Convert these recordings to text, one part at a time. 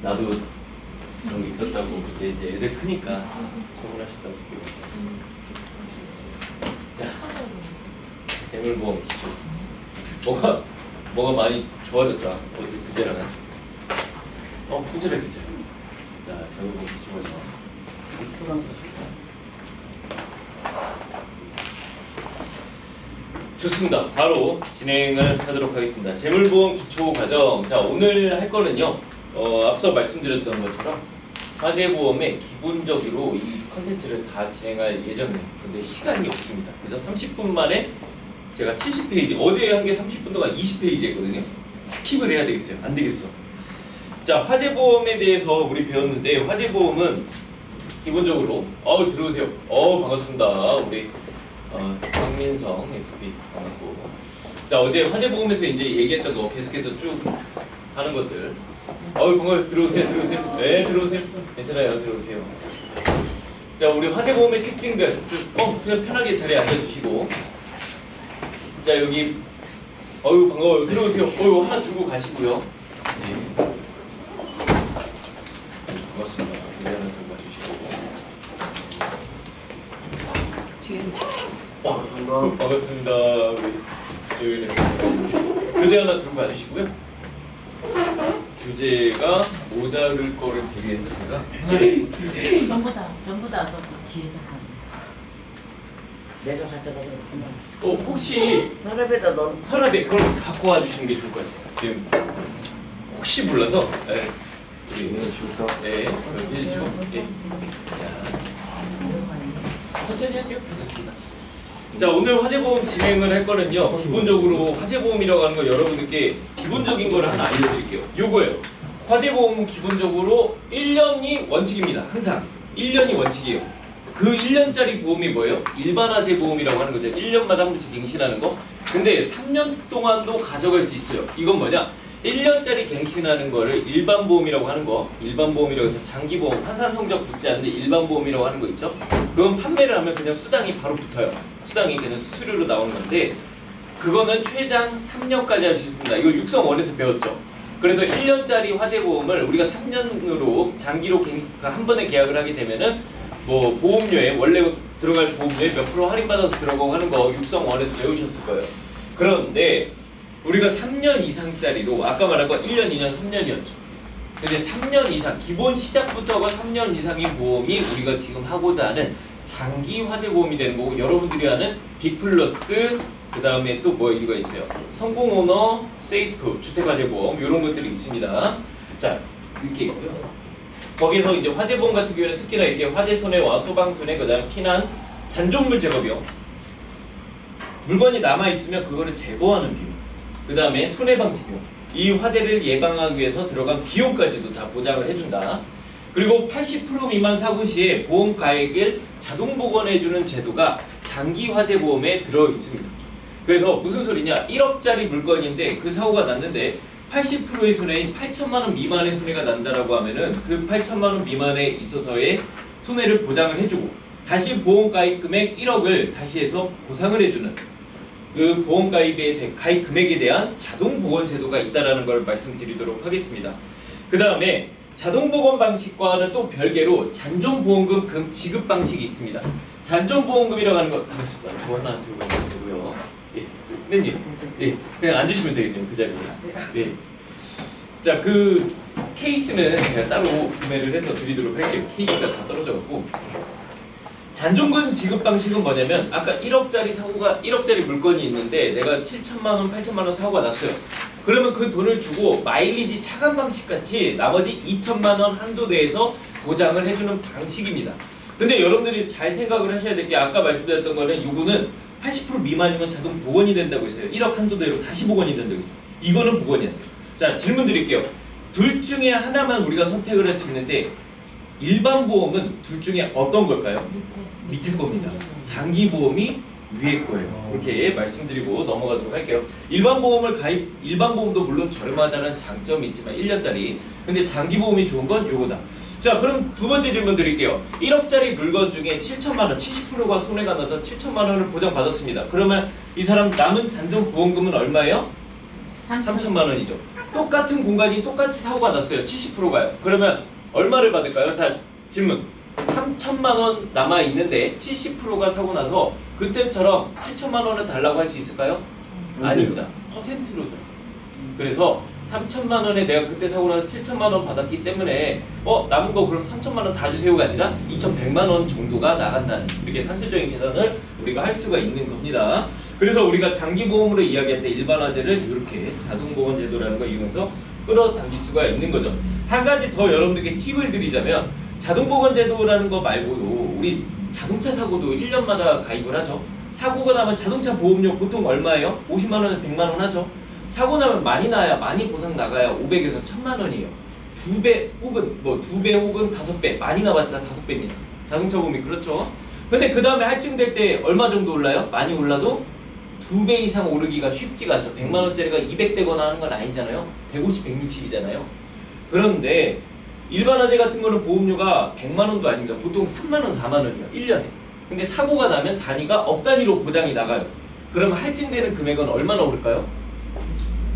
나도 그런 게 있었다고. 그때 이제 애들 크니까 처분하셨다고 기억이 자, 재물보험 기초. 뭐가 많이 좋아졌죠? 어제 그때랑은. 괜찮아. 자, 재물보험 기초에서 좋습니다. 바로 진행을 하도록 하겠습니다. 재물보험 기초 과정. 자, 오늘 할 거는요. 앞서 말씀드렸던 것처럼 화재보험의 기본적으로 이 컨텐츠를 다 진행할 예정입니다. 근데 시간이 없습니다. 그래서 30분 만에 제가 70페이지, 어제 한 게 30분 동안 20페이지였거든요. 스킵을 해야 되겠어요. 안 되겠어. 자, 화재보험에 대해서 우리 배웠는데, 화재보험은 기본적으로 들어오세요. 반갑습니다. 우리 박민성 FP 반갑고. 자, 어제 화재보험에서 이제 얘기했던 거 계속해서 쭉 하는 것들. 반가워요. 들어오세요. 네, 들어오세요. 괜찮아요. 들어오세요. 자, 우리 화재보험의 특징들 그냥 편하게 자리에 앉아주시고. 자, 여기 반가워요. 들어오세요. 하나 들고 가시고요. 네. 반갑습니다. 네, 하나 들고 가주시고. 뒤에는 책상. 반갑습니다. 우리 저희는 교재 하나 들고 가주시고요. 교재가 모자랄 거를 대비해서 제가 전부 다 뒤에 가서 내가 가져가서 혹시 서랍에다 넣은 서랍에 그걸 갖고 와주시는 게 좋을 것 같아요. 지금 혹시 몰라서 네. 네. 해주시고 천천히 하세요. 괜찮습니다. 자, 오늘 화재보험 진행을 할 거는요, 기본적으로 화재보험이라고 하는 거 여러분들께 기본적인 거를 하나 알려드릴게요. 요거예요. 화재보험은 기본적으로 1년이 원칙입니다. 항상 1년이 원칙이에요. 그 1년짜리 보험이 뭐예요? 일반 화재보험이라고 하는 거죠. 1년마다 한 번씩 갱신하는 거. 근데 3년 동안도 가져갈 수 있어요. 이건 뭐냐? 1년짜리 갱신하는 거를 일반 보험이라고 하는 거. 일반 보험이라고 해서 장기보험, 환산 성적 붙지 않는 일반 보험이라고 하는 거 있죠? 그건 판매를 하면 그냥 수당이 바로 붙어요. 수당이 그냥 수수료로 나오는 건데, 그거는 최장 3년까지 할 수 있습니다. 이거 육성원에서 배웠죠? 그래서 1년짜리 화재보험을 우리가 3년으로 장기로 한 번에 계약을 하게 되면은 뭐 보험료에 원래 들어갈 보험료에 몇 프로 할인받아서 들어가고 하는 거 육성원에서 배우셨을 거예요. 그런데 우리가 3년 이상짜리로 아까 말한 건 1년, 2년, 3년이었죠. 근데 3년 이상, 기본 시작부터가 3년 이상인 보험이 우리가 지금 하고자 하는 장기 화재보험이 되는 거고, 여러분들이 하는 빅플러스, 그 다음에 또 뭐 이거 있어요. 성공오너, 세이프, 주택화재보험 이런 것들이 있습니다. 자, 이렇게 있고요. 거기서 이제 화재보험 같은 경우에는 특히나 이게 화재 손해와 소방 손해, 그다음 피난, 잔존물 제거비용, 물건이 남아 있으면 그거를 제거하는 비용, 그다음에 손해방지 비용, 이 화재를 예방하기 위해서 들어간 비용까지도 다 보장을 해준다. 그리고 80% 미만 사고 시에 보험 가액을 자동 복원해주는 제도가 장기 화재 보험에 들어 있습니다. 그래서 무슨 소리냐? 1억짜리 물건인데 그 사고가 났는데 80%의 손해인 8천만 원 미만의 손해가 난다라고 하면은 그 8천만 원 미만에 있어서의 손해를 보장을 해주고, 다시 보험 가입 금액 1억을 다시 해서 보상을 해주는 그 보험 가입의 가입 금액에 대한 자동 복원 제도가 있다라는 걸 말씀드리도록 하겠습니다. 그 다음에 자동 복원 방식과는 또 별개로 잔존보험금 지급 방식이 있습니다. 잔존보험금이라고 하는 거 알겠습니다. 저 하나 들고 가시고요. 네, 그냥 앉으시면 되겠네요. 그 자리에. 네. 자, 그 케이스는 제가 따로 구매를 해서 드리도록 할게요. 케이스가 다 떨어져갖고. 잔존금 지급 방식은 뭐냐면, 아까 1억짜리 물건이 있는데 내가 7천만 원, 8천만 원 사고가 났어요. 그러면 그 돈을 주고 마일리지 차감 방식 같이 나머지 2천만 원 한도 내에서 보장을 해주는 방식입니다. 근데 여러분들이 잘 생각을 하셔야 될 게, 아까 말씀드렸던 거는 요거는 80% 미만이면 자동 복원이 된다고 했어요. 1억 한도 내로 다시 복원이 된다고 했어요. 이거는 복원이 안 돼요. 자, 질문 드릴게요. 둘 중에 하나만 우리가 선택을 할 수 있는데, 일반 보험은 둘 중에 어떤 걸까요? 밑에 겁니다. 장기 보험이 위에 거예요. 이렇게 말씀드리고 넘어가도록 할게요. 일반 보험도 물론 저렴하다는 장점이 있지만 1년짜리. 근데 장기 보험이 좋은 건 요거다. 자, 그럼 두 번째 질문 드릴게요. 1억짜리 물건 중에 7천만 원, 70%가 손해가 나서 7천만 원을 보장받았습니다. 그러면 이 사람 남은 잔존 보험금은 얼마예요? 3천만 원이죠. 똑같은 공간이 똑같이 사고가 났어요. 70%가요. 그러면 얼마를 받을까요? 자, 질문. 3천만 원 남아 있는데 70%가 사고 나서 그때처럼 7천만 원을 달라고 할 수 있을까요? 아닙니다. 퍼센트로 들. 그래서 3천만 원에 내가 그때 사고 나서 7천만 원 받았기 때문에 남은 거 그럼 3천만 원 다 주세요가 아니라 2,100만 원 정도가 나간다는 이렇게 산술적인 계산을 우리가 할 수가 있는 겁니다. 그래서 우리가 장기보험으로 이야기할 때 일반화재를 이렇게 자동보건제도라는 걸 이용해서 끌어당길 수가 있는 거죠. 한 가지 더 여러분들께 팁을 드리자면 자동보건제도라는 거 말고도 우리 자동차 사고도 1년마다 가입을 하죠. 사고가 나면 자동차 보험료 보통 얼마예요? 50만 원에서 100만 원 하죠. 사고 나면 많이 나야 많이 보상 나가야 500에서 1000만 원이에요. 2배 혹은 2배 혹은 5배 많이 나왔자 5배입니다. 자동차 보험이 그렇죠. 근데 그 다음에 할증될 때 얼마 정도 올라요? 많이 올라도 2배 이상 오르기가 쉽지가 않죠. 100만 원짜리가 200대거나 하는 건 아니잖아요. 150, 160이잖아요. 그런데 일반화재 같은 거는 보험료가 100만 원도 아닙니다. 보통 3만 원, 4만 원이에요. 1년에. 근데 사고가 나면 단위가 억 단위로 보장이 나가요. 그러면 할증되는 금액은 얼마나 오를까요?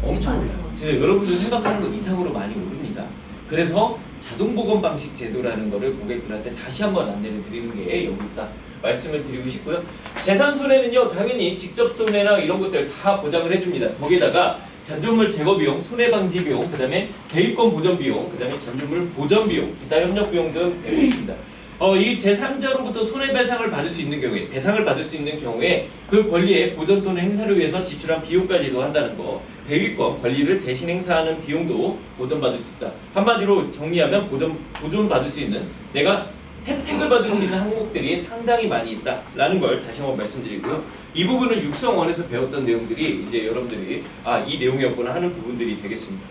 엄청 올라요. 여러분들 생각하는 것 이상으로 많이 오릅니다. 그래서 자동보건 방식 제도라는 거를 고객들한테 다시 한번 안내를 드리는 게 여기 있다 말씀을 드리고 싶고요. 재산 손해는요 당연히 직접 손해나 이런 것들 다 보장을 해줍니다. 거기에다가 잔존물 제거 비용, 손해 방지 비용, 그다음에 대위권 보전 비용, 그다음에 잔존물 보전 비용, 기타 협력 비용 등 되고 있습니다. 이 제3자로부터 손해배상을 받을 수 있는 경우에, 배상을 받을 수 있는 경우에 그 권리의 보전 또는 행사를 위해서 지출한 비용까지도 한다는 거. 대위권, 권리를 대신 행사하는 비용도 보전받을 수 있다. 한마디로 정리하면 보존받을 수 있는, 내가 혜택을 받을 수 있는 항목들이 상당히 많이 있다라는 걸 다시 한번 말씀드리고요. 이 부분은 육성원에서 배웠던 내용들이 이제 여러분들이 이 내용이었구나 하는 부분들이 되겠습니다.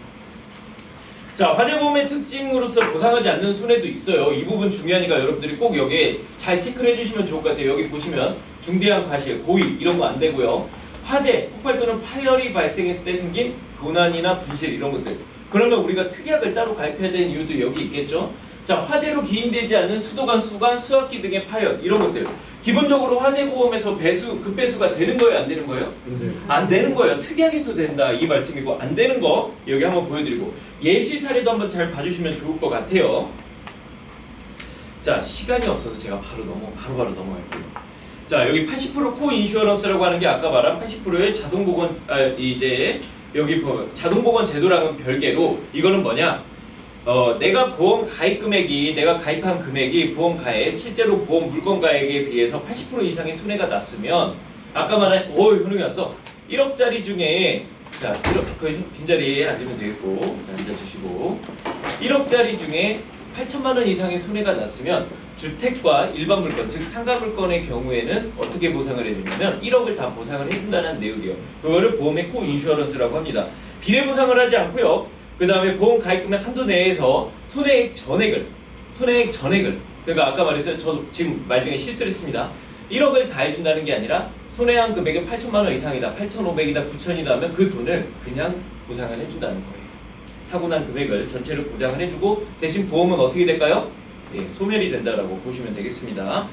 자, 화재보험의 특징으로서 보상하지 않는 손해도 있어요. 이 부분 중요하니까 여러분들이 꼭 여기에 잘 체크를 해주시면 좋을 것 같아요. 여기 보시면 중대한 과실, 고의 이런 거 안 되고요. 화재, 폭발 또는 파열이 발생했을 때 생긴 도난이나 분실 이런 것들. 그러면 우리가 특약을 따로 가입해야 되는 이유도 여기 있겠죠. 자, 화재로 기인되지 않는 수도관, 수관, 수압기 등의 파열 이런 것들. 기본적으로 화재보험에서 급배수가 되는 거예요, 안 되는 거예요? 안 되는 거예요. 특약에서 된다 이 말씀이고, 안 되는 거 여기 한번 보여드리고 예시 사례도 한번 잘 봐주시면 좋을 것 같아요. 자, 시간이 없어서 제가 바로 넘어갈게요. 자, 여기 80% 코인슈어런스라고 하는 게 아까 말한 80%의 자동보건 이제 여기 자동보건 제도랑은 별개로 이거는 뭐냐? 내가 보험 가입 금액이, 내가 가입한 금액이 보험 가액, 실제로 보험 물건 가액에 비해서 80% 이상의 손해가 났으면 아까 말한 현웅이 왔어. 1억짜리 중에 자, 그 빈자리에 앉으면 되겠고, 자, 앉아주시고 1억짜리 중에 8천만 원 이상의 손해가 났으면 주택과 일반 물건, 즉 상가 물건의 경우에는 어떻게 보상을 해주냐면 1억을 다 보상을 해준다는 내용이에요. 그거를 보험의 코인슈어런스라고 합니다. 비례 보상을 하지 않고요. 그 다음에 보험 가입금액 한도 내에서 손해액 전액을 그러니까 아까 말했어요. 저 지금 말 중에 실수를 했습니다. 1억을 다 해준다는 게 아니라 손해한 금액이 8천만 원 이상이다, 8,500이다, 9천이다 하면 그 돈을 그냥 보상을 해준다는 거예요. 사고 난 금액을 전체를 보장을 해주고 대신 보험은 어떻게 될까요? 소멸이 된다라고 보시면 되겠습니다.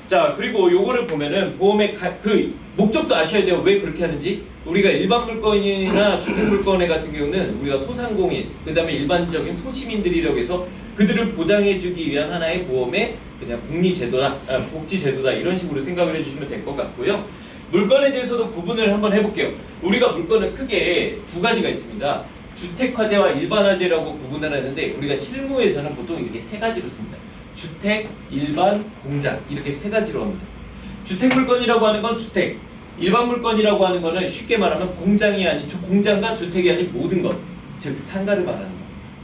자, 그리고 요거를 보면은 보험의 그 목적도 아셔야 돼요. 왜 그렇게 하는지. 우리가 일반 물건이나 주택 물건에 같은 경우는 우리가 소상공인, 그 다음에 일반적인 소시민들이라고 해서 그들을 보장해주기 위한 하나의 보험의 그냥 복리제도다, 복지제도다 이런 식으로 생각을 해주시면 될 것 같고요. 물건에 대해서도 구분을 한번 해볼게요. 우리가 물건은 크게 두 가지가 있습니다. 주택화재와 일반화재라고 구분을 하는데 우리가 실무에서는 보통 이렇게 세 가지로 씁니다. 주택, 일반, 공장 이렇게 세 가지로 합니다. 주택 물건이라고 하는 건 주택, 일반 물건이라고 하는 거는 쉽게 말하면 공장이 아닌 공장과 주택이 아닌 모든 것, 즉 상가를 말하는 거.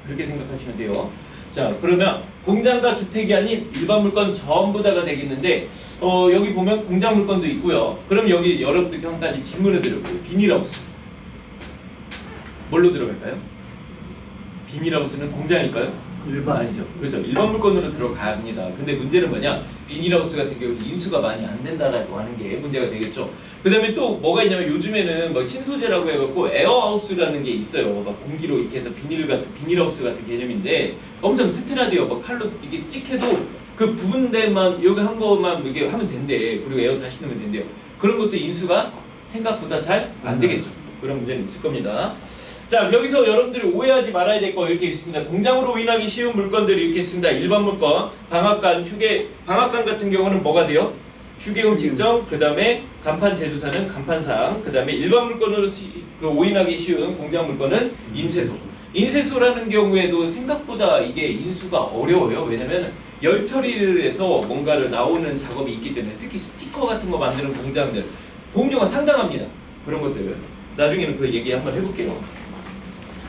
그렇게 생각하시면 돼요. 자, 그러면 공장과 주택이 아닌 일반 물건 전부 다가 되겠는데 여기 보면 공장 물건도 있고요. 그럼 여기 여러분들께 한 가지 질문을 드려볼게요. 비닐하우스 뭘로 들어갈까요? 비닐하우스는 공장일까요? 일반. 아니죠. 그렇죠. 일반 물건으로 들어갑니다. 근데 문제는 뭐냐? 비닐하우스 같은 경우는 인수가 많이 안 된다라고 하는 게 문제가 되겠죠. 그 다음에 또 뭐가 있냐면 요즘에는 막 신소재라고 해갖고 에어하우스라는 게 있어요. 막 공기로 이렇게 해서 비닐하우스 같은 개념인데 엄청 튼튼하대요. 막 칼로 이게 찍혀도 그 부분 데만 여기 한 거만 이게 하면 된대. 그리고 에어 다시 넣으면 된대요. 그런 것도 인수가 생각보다 잘 안 되겠죠. 그런 문제는 있을 겁니다. 자, 여기서 여러분들이 오해하지 말아야 될 거 이렇게 있습니다. 공장으로 오인하기 쉬운 물건들이 이렇게 있습니다. 일반 물건, 방앗간, 방앗간 같은 경우는 뭐가 돼요? 휴게용 직정, 그 다음에 간판 제조사는 간판상, 그 다음에 일반 물건으로 오인하기 쉬운 공장 물건은 인쇄소. 인쇄소라는 경우에도 생각보다 이게 인수가 어려워요. 왜냐면 열 처리를 해서 뭔가를 나오는 작업이 있기 때문에, 특히 스티커 같은 거 만드는 공장들 보험료가 상당합니다. 그런 것들은 나중에는 그 얘기 한번 해볼게요.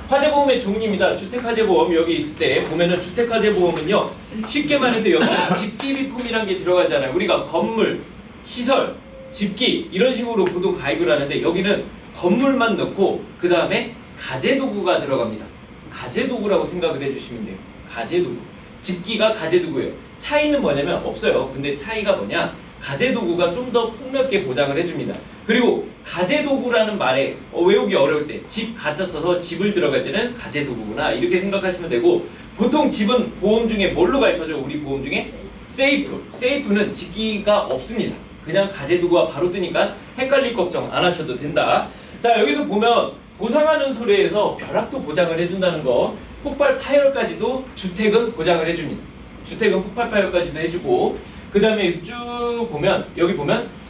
화재보험의 종류입니다. 주택화재보험 여기 있을 때 보면은 주택화재보험은요, 쉽게 말해서 여기 집기비품이라는 게 들어가잖아요. 우리가 건물, 시설, 집기 이런 식으로 보통 가입을 하는데, 여기는 건물만 넣고 그 다음에 가재도구가 들어갑니다. 가재도구라고 생각을 해주시면 돼요. 가재도구. 집기가 가재도구예요. 차이는 뭐냐면 없어요. 근데 차이가 뭐냐? 가재도구가 좀 더 폭넓게 보장을 해줍니다. 그리고 가재도구라는 말에 외우기 어려울 때 집 가짜 써서 집을 들어갈 때는 가재도구구나 이렇게 생각하시면 되고, 보통 집은 보험 중에 뭘로 가입하죠? 우리 보험 중에 세이프. 세이프는 집기가 없습니다. 그냥 가재도구가 바로 뜨니까 헷갈릴 걱정 안 하셔도 된다. 자, 여기서 보면 보상하는 소리에서 벼락도 보장을 해준다는 거, 폭발 파열까지도 주택은 보장을 해줍니다. 주택은 폭발 파열까지도 해주고, 그 다음에 쭉 보면 여기 보면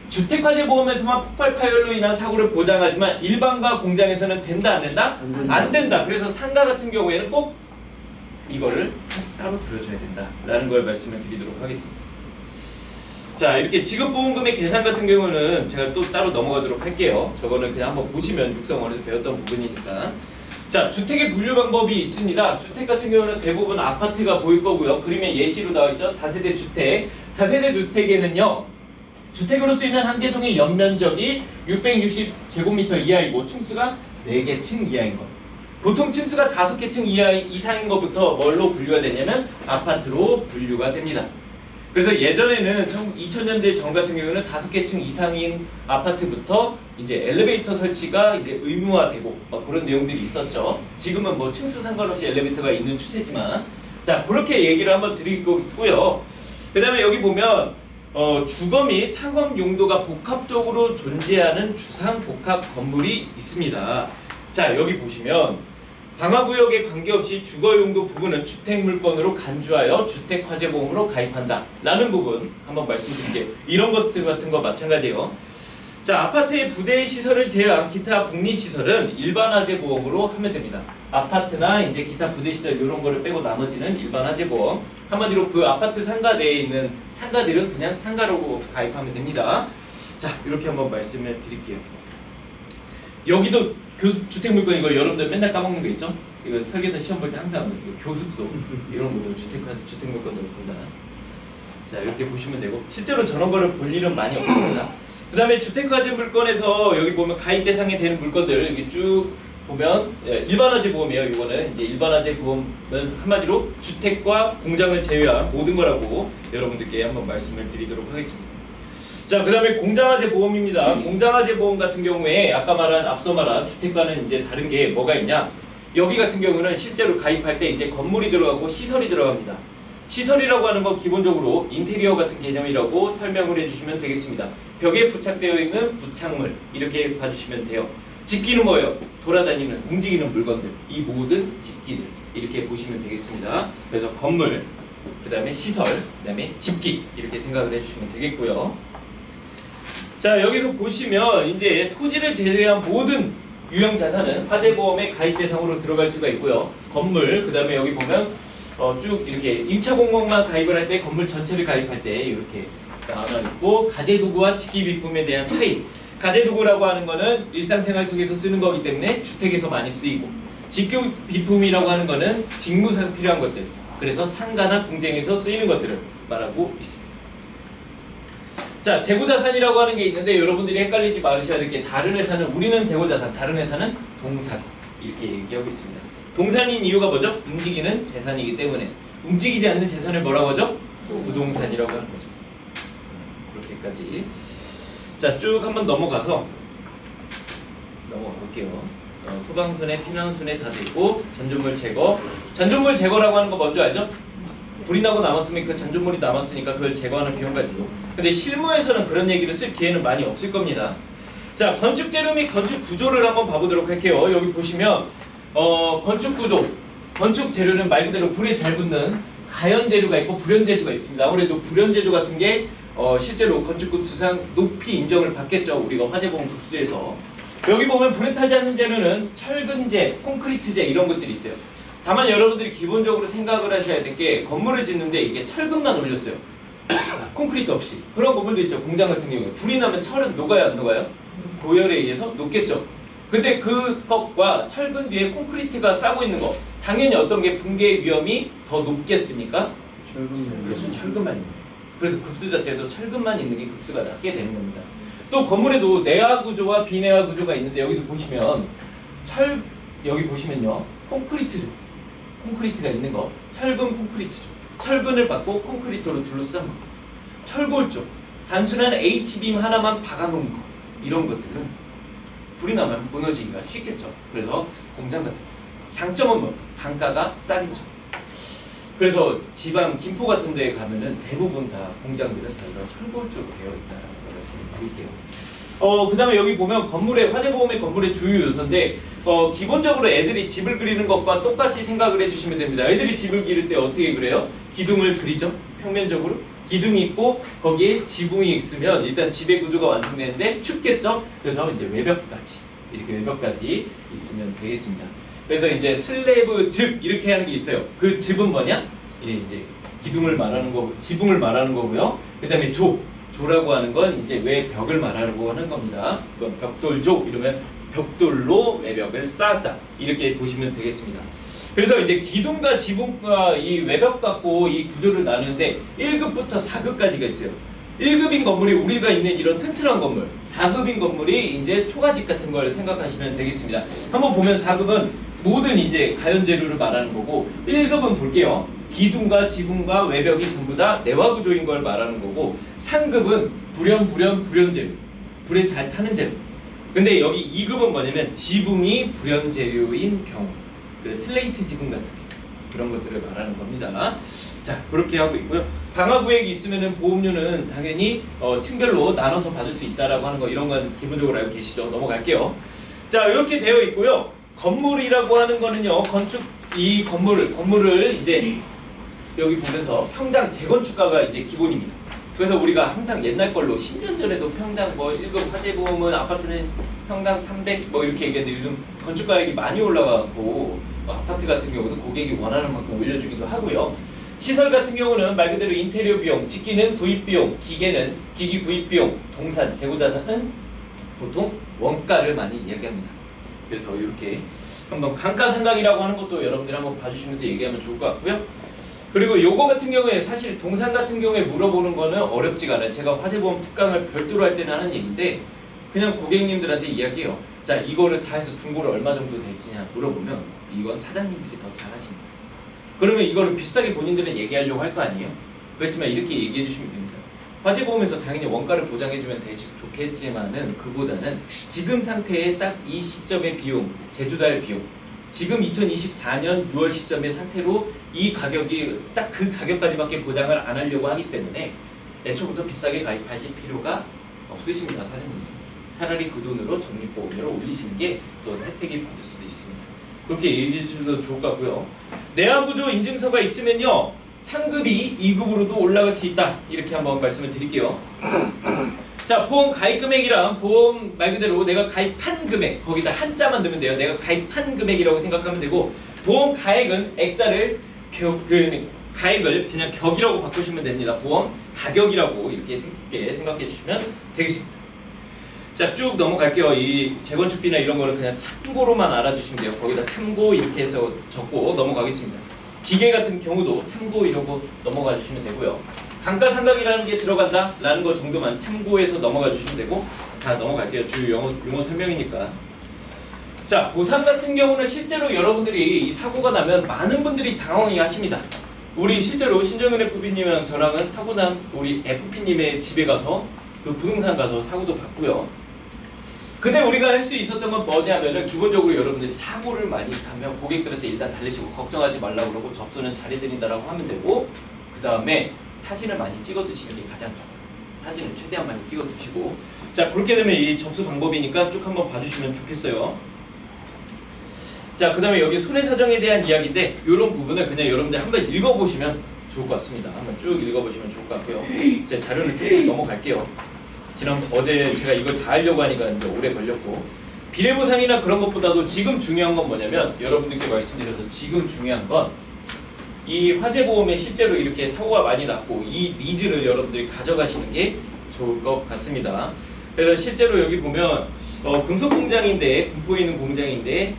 주택화재보험에서만 폭발 파열로 인한 사고를 보장하지만 일반과 공장에서는 된다 안 된다? 안 된다. 그래서 상가 같은 경우에는 꼭 이거를 따로 들어줘야 된다라는 걸 말씀을 드리도록 하겠습니다. 자, 이렇게 지급보험금의 계산 같은 경우는 제가 또 따로 넘어가도록 할게요. 저거는 그냥 한번 보시면 육성원에서 배웠던 부분이니까. 자, 주택의 분류 방법이 있습니다. 주택 같은 경우는 대부분 아파트가 보일 거고요. 그림에 예시로 나와 있죠. 다세대 주택. 다세대 주택에는요, 주택으로 쓰이는 한 개동의 연면적이 660제곱미터 이하이고 층수가 4개 층 이하인 것. 보통 층수가 5개 층 이상인 것부터 뭘로 분류가 되냐면 아파트로 분류가 됩니다. 그래서 예전에는 2000년대 전 같은 경우는 5개 층 이상인 아파트부터 이제 엘리베이터 설치가 이제 의무화되고 막 그런 내용들이 있었죠. 지금은 뭐 층수 상관없이 엘리베이터가 있는 추세지만, 자, 그렇게 얘기를 한번 드리고 있고요. 그 다음에 여기 보면 주거 및 상업 용도가 복합적으로 존재하는 주상 복합 건물이 있습니다. 자, 여기 보시면 방화구역에 관계없이 주거용도 부분은 주택물건으로 간주하여 주택화재보험으로 가입한다 라는 부분 한번 말씀드릴게요. 이런 것들 같은 거 마찬가지예요. 자, 아파트의 부대 시설을 제외한 기타 복리시설은 일반화재보험으로 하면 됩니다. 아파트나 이제 기타 부대시설 이런 거를 빼고 나머지는 일반화재보험. 한마디로 그 아파트 상가 내에 있는 상가들은 그냥 상가로 가입하면 됩니다. 자, 이렇게 한번 말씀을 드릴게요. 여기도 주택물건, 이거 여러분들 맨날 까먹는 거 있죠? 이거 설계사 시험 볼 때 항상 교습소 이런 것도 주택물건으로 본다. 자, 이렇게 보시면 되고, 실제로 저런 거를 볼 일은 많이 없습니다. 그 다음에 주택화재 물건에서 여기 보면 가입 대상이 되는 물건들 이렇게 쭉 보면 일반화재 보험이에요. 이거는 이제 일반화재 보험은 한마디로 주택과 공장을 제외한 모든 거라고 여러분들께 한번 말씀을 드리도록 하겠습니다. 자, 그 다음에 공장화재 보험입니다. 공장화재 보험 같은 경우에 앞서 말한 주택과는 이제 다른 게 뭐가 있냐? 여기 같은 경우는 실제로 가입할 때 이제 건물이 들어가고 시설이 들어갑니다. 시설이라고 하는 건 기본적으로 인테리어 같은 개념이라고 설명을 해주시면 되겠습니다. 벽에 부착되어 있는 부착물 이렇게 봐주시면 돼요. 집기는 뭐예요? 돌아다니는 움직이는 물건들, 이 모든 집기들 이렇게 보시면 되겠습니다. 그래서 건물, 그 다음에 시설, 그 다음에 집기 이렇게 생각을 해주시면 되겠고요. 자, 여기서 보시면 이제 토지를 제외한 모든 유형 자산은 화재보험의 가입 대상으로 들어갈 수가 있고요. 건물, 그 다음에 여기 보면 쭉 이렇게 임차 공목만 가입을 할 때 건물 전체를 가입할 때 이렇게 나눠 있고, 가재도구와 집기비품에 대한 차이. 가재도구라고 하는 거는 일상생활 속에서 쓰는 거기 때문에 주택에서 많이 쓰이고, 집기비품이라고 하는 거는 직무상 필요한 것들, 그래서 상가나 공장에서 쓰이는 것들을 말하고 있습니다. 자, 재고자산이라고 하는 게 있는데 여러분들이 헷갈리지 말으셔야 될 게, 다른 회사는 우리는 재고자산, 다른 회사는 동산 이렇게 얘기하고 있습니다. 동산인 이유가 뭐죠? 움직이는 재산이기 때문에. 움직이지 않는 재산을 뭐라고 하죠? 부동산이라고 하는 거죠. 그렇게까지. 자, 쭉 한번 넘어가 볼게요. 소방순회, 피난순회 다 되고, 잔존물 제거. 잔존물 제거라고 하는 거 먼저 알죠? 불이 나고 남았으면 그 잔존물이 남았으니까 그걸 제거하는 비용까지도. 근데 실무에서는 그런 얘기를 쓸 기회는 많이 없을 겁니다. 자, 건축 재료 및 건축 구조를 한번 봐보도록 할게요. 여기 보시면 건축 구조, 건축 재료는 말 그대로 불에 잘 붙는 가연 재료가 있고 불연 재료가 있습니다. 아무래도 불연 재료 같은 게 실제로 건축급수상 높이 인정을 받겠죠. 우리가 화재보험 급수에서. 여기 보면 불에 타지 않는 재료는 철근재, 콘크리트재 이런 것들이 있어요. 다만 여러분들이 기본적으로 생각을 하셔야 될 게 건물을 짓는데 이게 철근만 올렸어요. 콘크리트 없이. 그런 건물도 있죠. 공장 같은 경우에. 불이 나면 철은 녹아요, 안 녹아요? 고열에 의해서 녹겠죠. 근데 그것과 철근 뒤에 콘크리트가 싸고 있는 거 당연히 어떤 게 붕괴 위험이 더 높겠습니까? 그래서 철근만 있는 거예요. 그래서 급수 자체도 철근만 있는 게 급수가 낮게 되는 겁니다. 또 건물에도 내화 구조와 비내화 구조가 있는데 여기도 보시면 여기 보시면요 콘크리트죠. 콘크리트가 있는 거 철근 콘크리트죠. 철근을 받고 콘크리트로 둘러싼 거. 철골 쪽 단순한 H빔 하나만 박아놓은 거 이런 것들은 불이 나면 무너지기가 쉽겠죠. 그래서 공장 같은 거. 장점은 뭐? 단가가 싸겠죠. 그래서 지방 김포 같은 데에 가면은 대부분 다 공장들은 다 이런 철골 쪽으로 되어 있다라는 걸 말씀드릴게요. 그 다음에 여기 보면 건물의 화재보험의 건물의 주요 요소인데 기본적으로 애들이 집을 그리는 것과 똑같이 생각을 해주시면 됩니다. 애들이 집을 기를 때 어떻게 그래요? 기둥을 그리죠. 평면적으로 기둥이 있고 거기에 지붕이 있으면 일단 집의 구조가 완성되는데 춥겠죠. 그래서 이제 외벽까지 이렇게 외벽까지 있으면 되겠습니다. 그래서 이제 슬래브 즙 이렇게 하는 게 있어요. 그 즙은 뭐냐? 이제 기둥을 말하는 거, 지붕을 말하는 거고요. 그다음에 조라고 하는 건 이제 외벽을 말하고 하는 겁니다. 그건 벽돌조 이러면 벽돌로 외벽을 쌓았다 이렇게 보시면 되겠습니다. 그래서 이제 기둥과 지붕과 이 외벽 갖고 이 구조를 나누는데 1급부터 4급까지가 있어요. 1급인 건물이 우리가 있는 이런 튼튼한 건물, 4급인 건물이 이제 초가집 같은 걸 생각하시면 되겠습니다. 한번 보면 4급은 모든 이제 가연 재료를 말하는 거고 1급은 볼게요. 기둥과 지붕과 외벽이 전부 다 내화 구조인 걸 말하는 거고 3급은 불연 재료, 불에 잘 타는 재료. 근데 여기 2급은 뭐냐면 지붕이 불연 재료인 경우, 그 슬레이트 지붕 같은 그런 것들을 말하는 겁니다. 자, 그렇게 하고 있고요. 방화구획이 있으면은 보험료는 당연히 층별로 나눠서 받을 수 있다라고 하는 거 이런 건 기본적으로 알고 계시죠? 넘어갈게요. 자, 이렇게 되어 있고요. 건물이라고 하는 거는요. 이 건물을 이제 여기 보면서 평당 재건축가가 이제 기본입니다. 그래서 우리가 항상 옛날 걸로 10년 전에도 평당 뭐 1급 화재보험은 아파트는 평당 300 뭐 이렇게 얘기했는데 요즘 건축가액이 많이 올라가고 아파트 같은 경우도 고객이 원하는 만큼 올려주기도 하고요. 시설 같은 경우는 말 그대로 인테리어 비용, 집기는 구입 비용, 기계는 기기 구입 비용, 동산, 재고자산은 보통 원가를 많이 이야기합니다. 그래서 이렇게 한번 감가상각이라고 하는 것도 여러분들이 한번 봐주시면서 얘기하면 좋을 것 같고요. 그리고 요거 같은 경우에 사실 동산 같은 경우에 물어보는 거는 어렵지가 않아요. 제가 화재보험 특강을 별도로 할 때는 하는 얘기인데 그냥 고객님들한테 이야기해요. 자, 이거를 다 해서 중고를 얼마 정도 되지냐 물어보면 이건 사장님들이 더 잘하십니다. 그러면 이거를 비싸게 본인들은 얘기하려고 할 거 아니에요? 그렇지만 이렇게 얘기해 주시면 됩니다. 화재보험에서 당연히 원가를 보장해주면 되지 좋겠지만은 그보다는 지금 상태의 딱 이 시점의 비용, 제조자의 비용 지금 2024년 6월 시점의 상태로 이 가격이 딱 그 가격까지밖에 보장을 안 하려고 하기 때문에 애초부터 비싸게 가입하실 필요가 없으십니다. 사장님. 차라리 그 돈으로 적립보험료를 올리시는 게 또 혜택이 받을 수도 있습니다. 그렇게 얘기해 주셔도 좋을 것 같고요. 내화구조 인증서가 있으면요. 상급이 2급으로도 올라갈 수 있다. 이렇게 한번 말씀을 드릴게요. 자, 보험 가입 금액이랑 보험 말 그대로 내가 가입한 금액 거기다 한자만 넣으면 돼요. 내가 가입한 금액이라고 생각하면 되고 보험 가액은 액자를 가액을 그냥 격이라고 바꾸시면 됩니다. 보험 가격이라고 이렇게 생각해 주시면 되겠습니다. 자, 쭉 넘어갈게요. 이 재건축비나 이런 거를 그냥 참고로만 알아주시면 돼요. 거기다 참고 이렇게 해서 적고 넘어가겠습니다. 기계 같은 경우도 참고 이러고 넘어가 주시면 되고요. 감가상각이라는 게 들어간다라는 거 정도만 참고해서 넘어가 주시면 되고 다 넘어갈게요. 주요 용어 설명이니까. 자, 보상 같은 경우는 실제로 여러분들이 이 사고가 나면 많은 분들이 당황해 하십니다. 우리 실제로 신정은 FP님이랑 저랑은 사고 난 우리 FP님의 집에 가서 그 부동산 가서 사고도 봤고요. 근데 우리가 할 수 있었던 건 뭐냐면은 기본적으로 여러분들이 사고를 많이 하면 고객들한테 일단 달래시고 걱정하지 말라고 그러고 접수는 잘해드린다라고 하면 되고 그 다음에 사진을 많이 찍어 두시는 게 가장 좋아요. 사진을 최대한 많이 찍어 두시고. 자, 그렇게 되면 이 접수 방법이니까 쭉 한번 봐주시면 좋겠어요. 자, 그 다음에 여기 손해 사정에 대한 이야기인데 이런 부분을 그냥 여러분들 한번 읽어보시면 좋을 것 같습니다. 한번 쭉 읽어보시면 좋을 것 같고요. 제 자료는 쭉 넘어갈게요. 어제 제가 이걸 다 하려고 하니까 이제 오래 걸렸고, 비례보상이나 그런 것보다도 지금 중요한 건 뭐냐면, 여러분들께 말씀드려서 지금 중요한 건 이 화재보험에 실제로 이렇게 사고가 많이 났고 이 니즈를 여러분들이 가져가시는 게 좋을 것 같습니다. 그래서 실제로 여기 보면 금속 공장인데, 군포에 있는 공장인데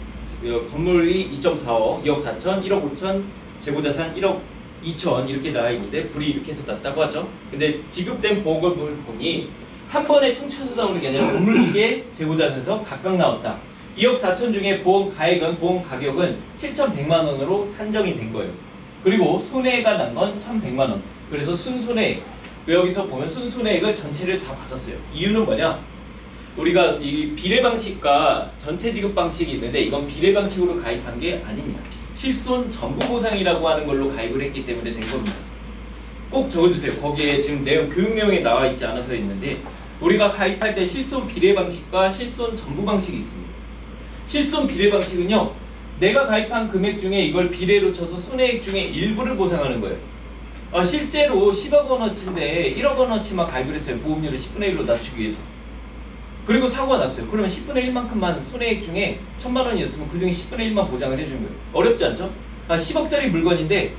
건물이 2.45억, 2억 4천, 1억 5천, 재고자산 1억 2천 이렇게 나와 있는데 불이 이렇게 해서 났다고 하죠. 근데 지급된 보험금을 보니 한 번에 퉁쳐서 나오는 게 아니라 건물 2개, 재고자산에서 각각 나왔다. 2억 4천 중에 보험 가격은 7,100만 원으로 산정이 된 거예요. 그리고 손해가 난 건 1,100만 원. 그래서 순손해액. 여기서 보면 순손해액을 전체를 다 받았어요. 이유는 뭐냐? 우리가 이 비례 방식과 전체 지급 방식이 있는데 이건 비례 방식으로 가입한 게 아닙니다. 실손 전부 보상이라고 하는 걸로 가입을 했기 때문에 된 겁니다. 꼭 적어주세요. 거기에 지금 교육 내용에 나와 있지 않아서 있는데, 우리가 가입할 때 실손 비례 방식과 실손 전부 방식이 있습니다. 실손 비례 방식은요, 내가 가입한 금액 중에 이걸 비례로 쳐서 손해액 중에 일부를 보상하는 거예요. 실제로 10억 원어치인데 1억 원어치만 가입을 했어요. 보험료를 10분의 1로 낮추기 위해서. 그리고 사고가 났어요. 그러면 10분의 1만큼만 손해액 중에 1,000만 원이었으면 그 중에 10분의 1만 보장을 해주는 거예요. 어렵지 않죠? 10억짜리 물건인데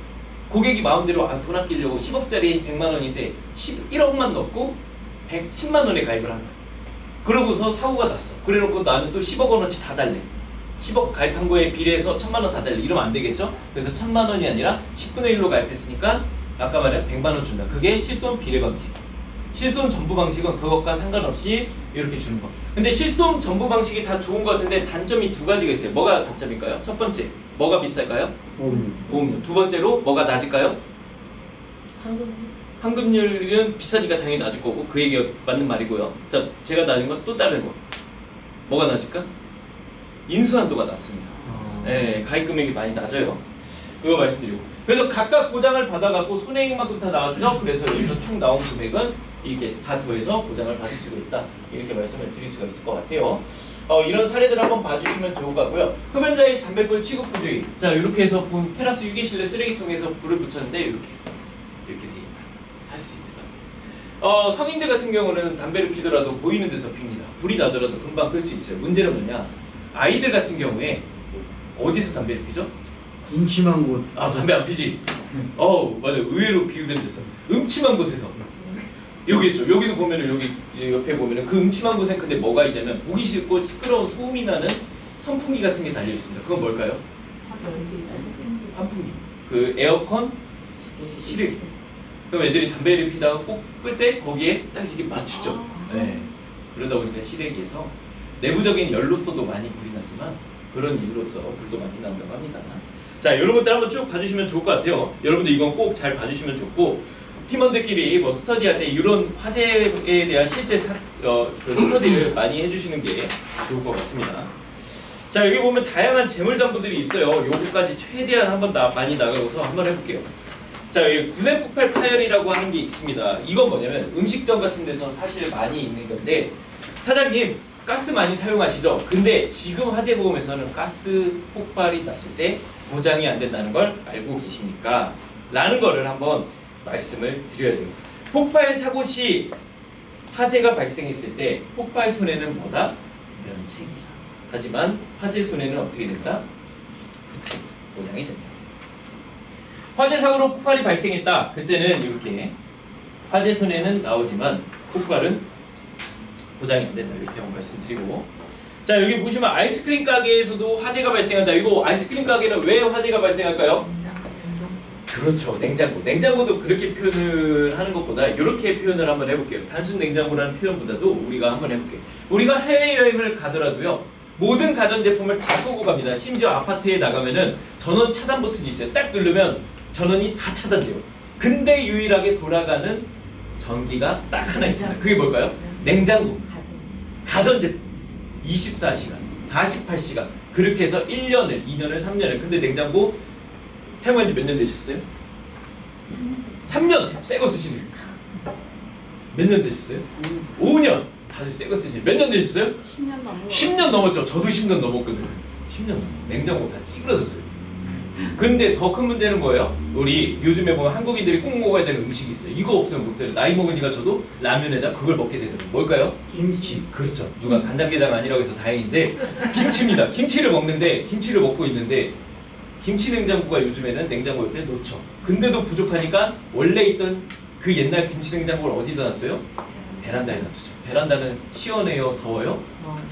고객이 마음대로 돈 아끼려고 10억짜리 100만 원인데 1억만 넣고 110만 원에 가입을 한 거예요. 그러고서 사고가 났어. 그래놓고 나는 또 10억 원어치 다 달래. 10억 가입한 거에 비례해서 1,000만 원 다 달래. 이러면 안 되겠죠? 그래서 1,000만 원이 아니라 10분의 1로 가입했으니까 아까 말한 100만 원 준다. 그게 실손 비례 방식. 실손 전부 방식은 그것과 상관없이 이렇게 주는 거. 근데 실손 전부 방식이 다 좋은 것 같은데 단점이 두 가지가 있어요. 뭐가 단점일까요? 첫 번째, 뭐가 비쌀까요? 보험료. 두 번째로 뭐가 낮을까요? 환급률은 비싸니까 당연히 낮을 거고, 그 얘기가 맞는 말이고요. 자, 제가 낮은 건 또 다른 거. 뭐가 낮을까? 인수한도가 낮습니다. 네, 가입 금액이 많이 낮아요. 그거 말씀드리고. 그래서 각각 보장을 받아갖고 손해액만큼 다 나왔죠. 그래서 여기서 총 나온 금액은 이게 다 더해서 보장을 받을 수가 있다. 이렇게 말씀을 드릴 수가 있을 것 같아요. 이런 사례들 한번 봐주시면 좋을 것 같고요. 흡연자의 담배불 취급부주의. 자, 이렇게 해서 테라스 유기실내 쓰레기통에서 불을 붙였는데 이렇게 돼 있다. 할 수 있을 것 같아요. 성인들 같은 경우는 담배를 피더라도 보이는 데서 핍니다. 불이 나더라도 금방 끌 수 있어요. 문제는 뭐냐? 아이들 같은 경우에 어디서 담배를 피죠? 음침한 곳. 담배 안 피지? 맞아요. 의외로 비유된 데서. 음침한 곳에서. 여기 있죠. 여기도 보면은, 여기 옆에 보면은 그 음침한 곳에 근데 뭐가 있냐면 보기 싫고 시끄러운 소음이 나는 선풍기 같은 게 달려 있습니다. 그건 뭘까요? 환풍기. 그 에어컨 실외기. 그럼 애들이 담배를 피다가 꼭 끌 때 거기에 딱 이게 맞추죠. 네. 그러다 보니까 실외기에서 내부적인 열로서도 많이 불이 나지만 그런 일로서 불도 많이 나온다고 합니다. 자, 이런 것들 한번 쭉 봐주시면 좋을 것 같아요. 여러분들 이건 꼭 잘 봐주시면 좋고, 팀원들끼리 뭐 스터디할 때 이런 화재에 대한 실제 그 스터디를 많이 해주시는 게 좋을 것 같습니다. 자, 여기 보면 다양한 재물담보들이 있어요. 요거까지 최대한 한번 많이 나가고서 한번 해볼게요. 자, 여기 구내폭발 파열이라고 하는 게 있습니다. 이건 뭐냐면 음식점 같은 데서 사실 많이 있는 건데, 사장님 가스 많이 사용하시죠? 근데 지금 화재보험에서는 가스 폭발이 났을 때 보장이 안 된다는 걸 알고 계십니까? 라는 거를 한번 말씀을 드려야 됩니다. 폭발 사고 시 화재가 발생했을 때 폭발 손해는 뭐다? 면책이야. 하지만 화재 손해는 어떻게 된다? 부책, 보장이 된다. 화재 사고로 폭발이 발생했다. 그때는 이렇게 화재 손해는 나오지만 폭발은 보장이 안 된다. 이렇게 한번 말씀드리고, 자, 여기 보시면 아이스크림 가게에서도 화재가 발생한다. 이거 아이스크림 가게는 왜 화재가 발생할까요? 그렇죠. 냉장고도 그렇게 표현을 하는 것보다 이렇게 표현을 한번 해볼게요. 단순 냉장고라는 표현보다도 우리가 한번 해볼게요. 우리가 해외여행을 가더라도요, 모든 가전제품을 다 끄고 갑니다. 심지어 아파트에 나가면은 전원 차단 버튼이 있어요. 딱 누르면 전원이 다 차단돼요. 근데 유일하게 돌아가는 전기가 딱 하나 있습니다. 그게 뭘까요? 냉장고. 가전제품 24시간, 48시간 그렇게 해서 1년을, 2년을, 3년을. 근데 냉장고 사용한 지 몇 년 되셨어요? 3년! 새 거 쓰시는 거예요. 몇 년 되셨어요? 5년. 다들 새거 쓰시죠. 몇 년 되셨어요? 10년 넘은 10년 넘었죠. 저도 10년 넘었거든요. 10년 냉장고 다 찌그러졌어요. 근데 더 큰 문제는 뭐예요? 우리 요즘에 보면 한국인들이 꼭 먹어야 되는 음식이 있어요. 이거 없으면 못 살아요. 나이 먹으니까 저도 라면에다 그걸 먹게 되더라고요. 뭘까요? 김치. 그렇죠. 누가 간장게장 아니라고 해서 다행인데 김치입니다. 김치를 먹는데 김치를 먹고 있는데 김치 냉장고가 요즘에는 냉장고 옆에 놓죠. 근데도 부족하니까 원래 있던 그 옛날 김치 냉장고를 어디다 놔둬요? 베란다에 놔두죠. 베란다는 시원해요? 더워요?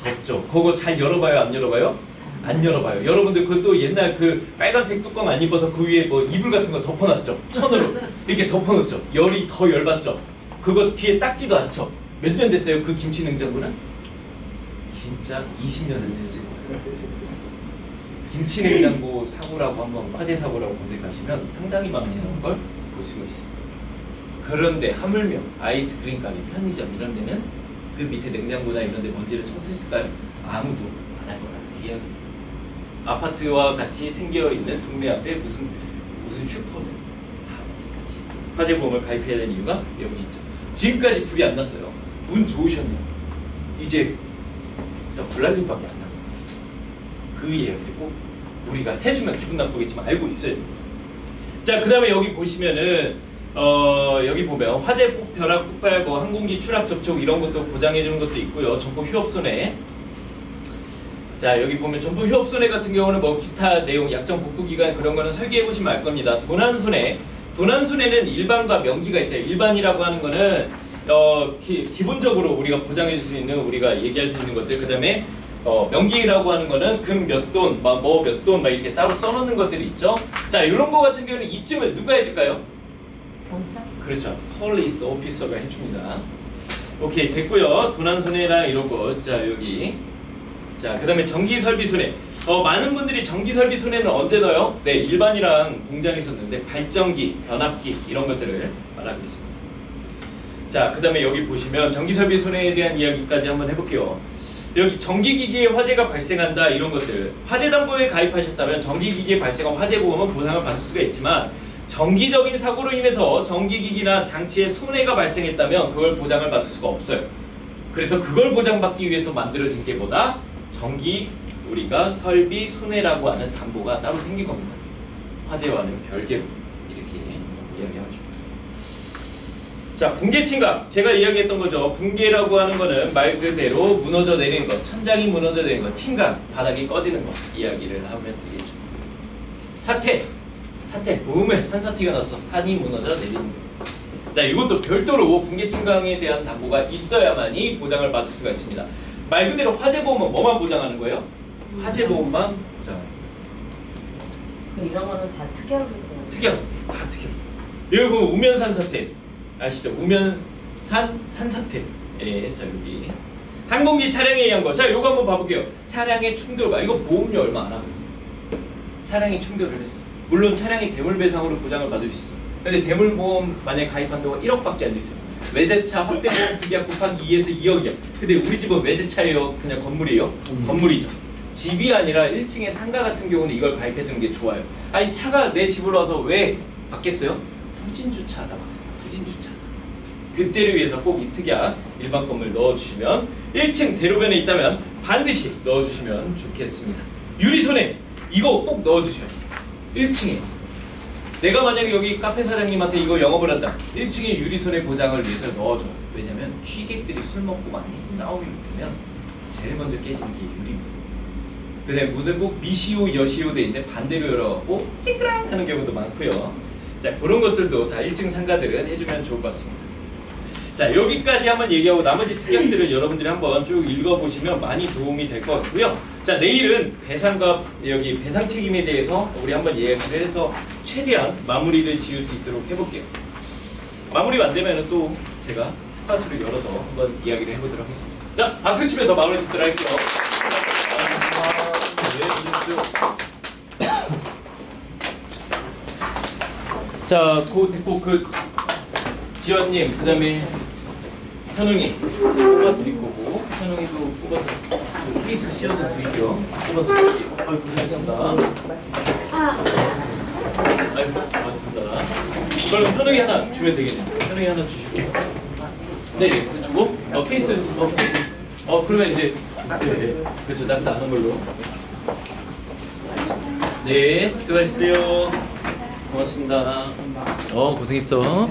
덥죠. 그거 잘 열어봐요? 안 열어봐요? 안 열어봐요. 여러분들 그것도 옛날 그 빨간색 뚜껑 안 입어서 그 위에 뭐 이불 같은 거 덮어놨죠. 천으로 이렇게 덮어놓죠. 열이 더 열받죠. 그거 뒤에 닦지도 않죠. 몇 년 됐어요? 그 김치 냉장고는? 진짜 20년은 됐을 거예요. 김치 냉장고 사고라고 한번 화재 사고라고 검색하시면 상당히 많이 나온 걸 볼 수가 있습니다. 그런데 하물며 아이스크림 가게, 편의점 이런 데는 그 밑에 냉장고나 이런 데 먼지를 청소했을까요? 아무도 안 할 거라는 이야기입니다. 아파트와 같이 생겨 있는 동네 앞에 무슨 슈퍼들 다 언제까지 화재보험을 가입해야 되는 이유가 여기 있죠. 지금까지 불이 안 났어요. 운 좋으셨네요. 이제 불날림밖에 안 나고 그 이야기를 꼭 우리가 해주면 기분 나쁘겠지만 알고 있어요. 자, 그 다음에 여기 보시면은 여기 보면 화재, 벼락, 폭발, 뭐 항공기 추락 접촉 이런 것도 보장해 주는 것도 있고요. 전폭 휴업 손해. 자, 여기 보면 전폭 휴업 손해 같은 경우는 뭐 기타 내용, 약정 복구 기간 그런 거는 설계해 보시면 알 겁니다. 도난 손해. 도난 손해는 일반과 명기가 있어요. 일반이라고 하는 거는 기본적으로 우리가 보장해 줄 수 있는 우리가 얘기할 수 있는 것들. 그다음에 명기라고 하는 거는 금 몇 돈, 뭐 몇 돈 막 이렇게 따로 써놓는 것들이 있죠. 자, 이런 거 같은 경우는 입증을 누가 해줄까요? 경찰? 그렇죠. 폴리스 오피서가 해줍니다. 오케이, 됐고요. 도난 손해랑 이런 거. 자, 여기. 자, 그 다음에 전기 설비 손해. 많은 분들이 전기 설비 손해는 언제 넣어요? 네, 일반이랑 공장에서 넣는데 발전기, 변압기 이런 것들을 말하고 있습니다. 자, 그 다음에 여기 보시면 전기 설비 손해에 대한 이야기까지 한번 해볼게요. 여기 전기기기에 화재가 발생한다 이런 것들. 화재담보에 가입하셨다면 전기기기에 발생한 화재보험은 보상을 받을 수가 있지만 정기적인 사고로 인해서 전기기기나 장치에 손해가 발생했다면 그걸 보장을 받을 수가 없어요. 그래서 그걸 보장받기 위해서 만들어진 게 뭐다? 전기 우리가 설비 손해라고 하는 담보가 따로 생긴 겁니다. 화재와는 별개로 이렇게 이야기하고 싶습니다. 자, 붕괴 침각. 제가 이야기했던 거죠. 붕괴라고 하는 거는 말 그대로 무너져 내리는 것, 천장이 무너져 내리는 것, 침각, 바닥이 꺼지는 것 이야기를 하면 되겠죠. 사태. 보험에 산사태가 났어. 산이 무너져 내리는 것. 자, 이것도 별도로 붕괴 침각에 대한 담보가 있어야만이 보장을 받을 수가 있습니다. 말 그대로 화재보험은 뭐만 보장하는 거예요? 화재보험만 보장하는 거예요. 이런 거는 다 특약으로 특약. 여기 보면 우면산 사태 아시죠? 우면산 산사태. 예, 자 여기 항공기 차량에 의한 거. 자, 요거 한번 봐볼게요. 차량의 충돌과 이거 보험료 얼마 안 하거든요. 차량이 충돌을 했어. 물론 차량이 대물배상으로 보장을 받을 수 있어. 근데 대물보험 만약에 가입한 동안 1억밖에 안 됐어요. 외제차 확대보험 특약 곱하기 2에서 2억이야. 근데 우리 집은 외제차예요? 그냥 건물이에요? 건물이죠. 집이 아니라 1층에 상가 같은 경우는 이걸 가입해두는 게 좋아요. 아니 차가 내 집으로 와서 왜 바뀌었어요? 후진주차하다 봤습니다. 후진주차하다. 그때를 위해서 꼭 이 특약 일반 건물 넣어주시면 1층 대로변에 있다면 반드시 넣어주시면 좋겠습니다. 유리손해 이거 꼭 넣어주셔야 돼요. 1층에 내가 만약에 여기 카페 사장님한테 이거 영업을 한다. 1층에 유리손해 보장을 위해서 넣어줘. 왜냐면 취객들이 술 먹고 많이 싸움이 붙으면 제일 먼저 깨지는 게 유리입니다. 그 다음에 문은 꼭 미시오 여시오 돼 있는데 반대로 열어갖고 찌그랑 하는 경우도 많고요. 자, 그런 것들도 다 1층 상가들은 해주면 좋을 것 같습니다. 자, 여기까지 한번 얘기하고 나머지 특약들을 여러분들이 한번 쭉 읽어보시면 많이 도움이 될 것 같고요. 자, 내일은 배상과 여기 배상 책임에 대해서 우리 한번 이야기를 해서 최대한 마무리를 지을 수 있도록 해볼게요. 마무리가 안 되면 또 제가 스팟으로 열어서 한번 이야기를 해보도록 하겠습니다. 자, 박수 치면서 마무리 짓도록 할게요. 자, 그 지원님, 그 다음에 현웅이 뽑아드릴 거고, 현웅이도 뽑아서 케이스 씌워서 드릴게요. 뽑아서 드릴게요. 아이고, 고생했습니다. 아이고, 고맙습니다. 그럼 현웅이 하나 주면 되겠네요. 현웅이 하나 주시고. 네, 그 주고 케이스 그러면 이제 그렇죠, 낙서 안 한 걸로. 네, 수고하셨어요. 고맙습니다. 고생했어.